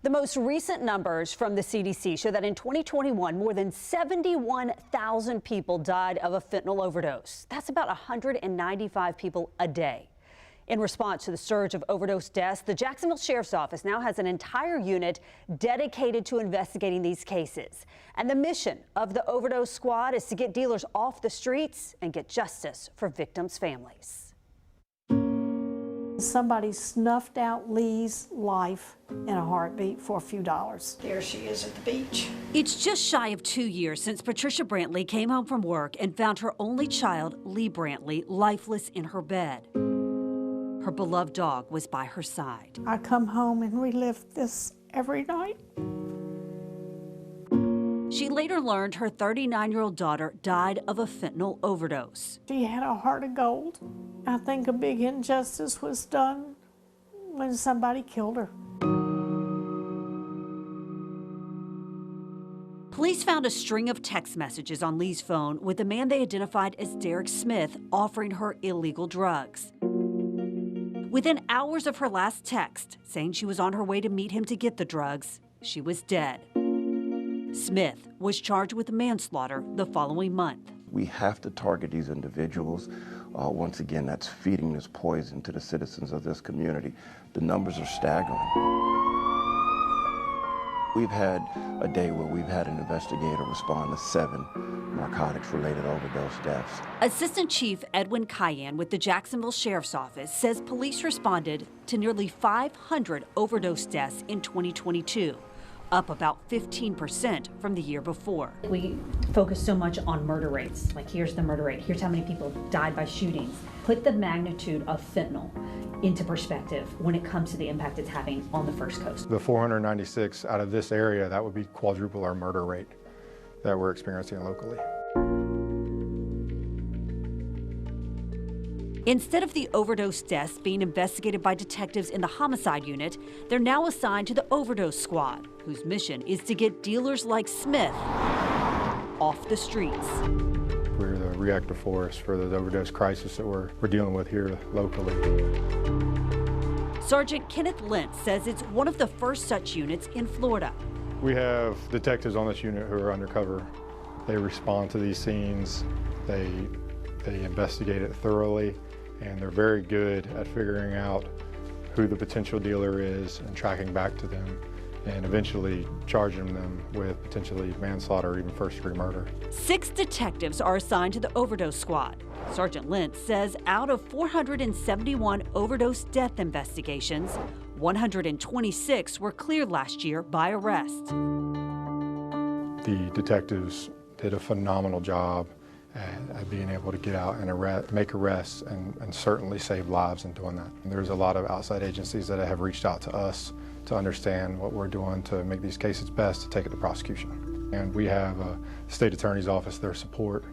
The most recent numbers from the CDC show that in 2021, more than 71,000 people died of a fentanyl overdose. That's about 195 people a day. In response to the surge of overdose deaths, the Jacksonville Sheriff's Office now has an entire unit dedicated to investigating these cases. And the mission of the Overdose Squad is to get dealers off the streets and get justice for victims' families. Somebody snuffed out Lee's life in a heartbeat for a few dollars. There she is at the beach. It's just shy of 2 years since Patricia Brantley came home from work and found her only child, Lee Brantley, lifeless in her bed. Her beloved dog was by her side. I come home and relive this every night. She later learned her 39-year-old daughter died of a fentanyl overdose. She had a heart of gold. I think a big injustice was done when somebody killed her. Police found a string of text messages on Lee's phone with a man they identified as Derek Smith offering her illegal drugs. Within hours of her last text, saying she was on her way to meet him to get the drugs, she was dead. Smith was charged with manslaughter the following month. We have to target these individuals. Once again, that's feeding this poison to the citizens of this community. The numbers are staggering. We've had a day where we've had an investigator respond to 7 narcotics-related overdose deaths. Assistant Chief Edwin Cayenne with the Jacksonville Sheriff's Office says police responded to nearly 500 overdose deaths in 2022, up about 15% from the year before. We focus so much on murder rates. Like, here's the murder rate. Here's how many people died by shootings. Put the magnitude of fentanyl into perspective when it comes to the impact it's having on the First Coast. The 496 out of this area, that would be quadruple our murder rate that we're experiencing locally. Instead of the overdose deaths being investigated by detectives in the homicide unit, they're now assigned to the Overdose Squad, whose mission is to get dealers like Smith off the streets. We're the reactive force for the overdose crisis that we're dealing with here locally. Sergeant Kenneth Lentz says it's one of the first such units in Florida. We have detectives on this unit who are undercover. They respond to these scenes, they investigate it thoroughly, and they're very good at figuring out who the potential dealer is and tracking back to them and eventually charging them with potentially manslaughter or even first-degree murder. 6 detectives are assigned to the Overdose Squad. Sergeant Lentz says out of 471 overdose death investigations, 126 were cleared last year by arrest. The detectives did a phenomenal job at being able to get out and make arrests and certainly save lives in doing that. And there's a lot of outside agencies that have reached out to us to understand what we're doing to make these cases best to take it to prosecution. And we have a state attorney's office, their support.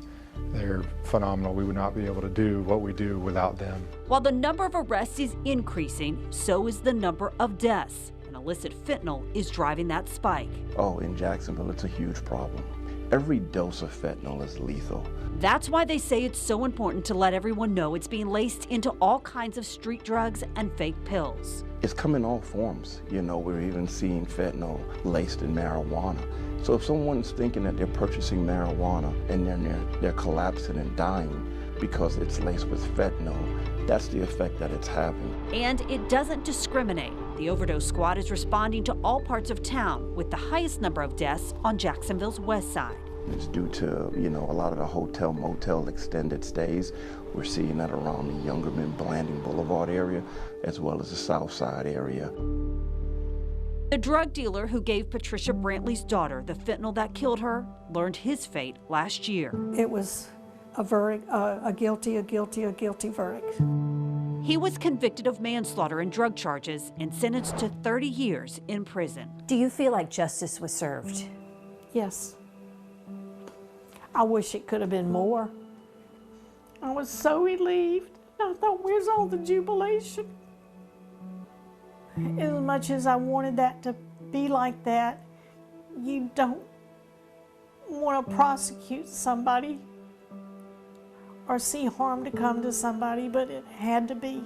They're phenomenal. We would not be able to do what we do without them. While the number of arrests is increasing, so is the number of deaths. And illicit fentanyl is driving that spike. Oh, in Jacksonville, it's a huge problem. Every dose of fentanyl is lethal. That's why they say it's so important to let everyone know it's being laced into all kinds of street drugs and fake pills. It's come in all forms. You know, we're even seeing fentanyl laced in marijuana. So if someone's thinking that they're purchasing marijuana and then they're collapsing and dying because it's laced with fentanyl, that's the effect that it's having. And it doesn't discriminate. The Overdose Squad is responding to all parts of town, with the highest number of deaths on Jacksonville's west side. It's due to, you know, a lot of the hotel, motel extended stays. We're seeing that around the Youngerman, Blanding Boulevard area, as well as the South Side area. The drug dealer who gave Patricia Brantley's daughter the fentanyl that killed her learned his fate last year. It was a verdict, a guilty verdict. He was convicted of manslaughter and drug charges and sentenced to 30 years in prison. Do you feel like justice was served? Yes. I wish it could have been more. I was so relieved. I thought, where's all the jubilation? As much as I wanted that to be like that, you don't want to prosecute somebody or see harm to come to somebody, but it had to be.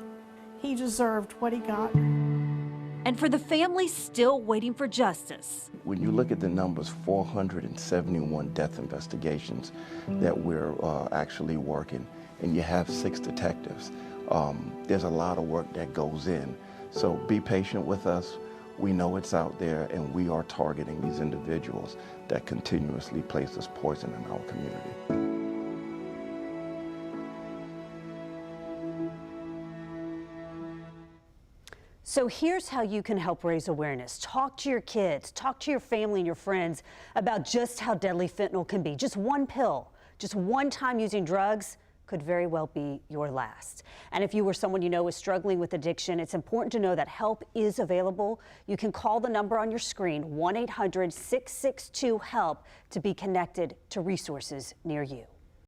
He deserved what he got. and for the families still waiting for justice. When you look at the numbers, 471 death investigations that we're actually working, and you have 6 detectives, there's a lot of work that goes in. So be patient with us. We know it's out there, and we are targeting these individuals that continuously place this poison in our community. So here's how you can help raise awareness. Talk to your kids, talk to your family and your friends about just how deadly fentanyl can be. Just one pill, just one time using drugs could very well be your last. And if you or someone you know is struggling with addiction, it's important to know that help is available. You can call the number on your screen, 1-800-662-HELP, to be connected to resources near you.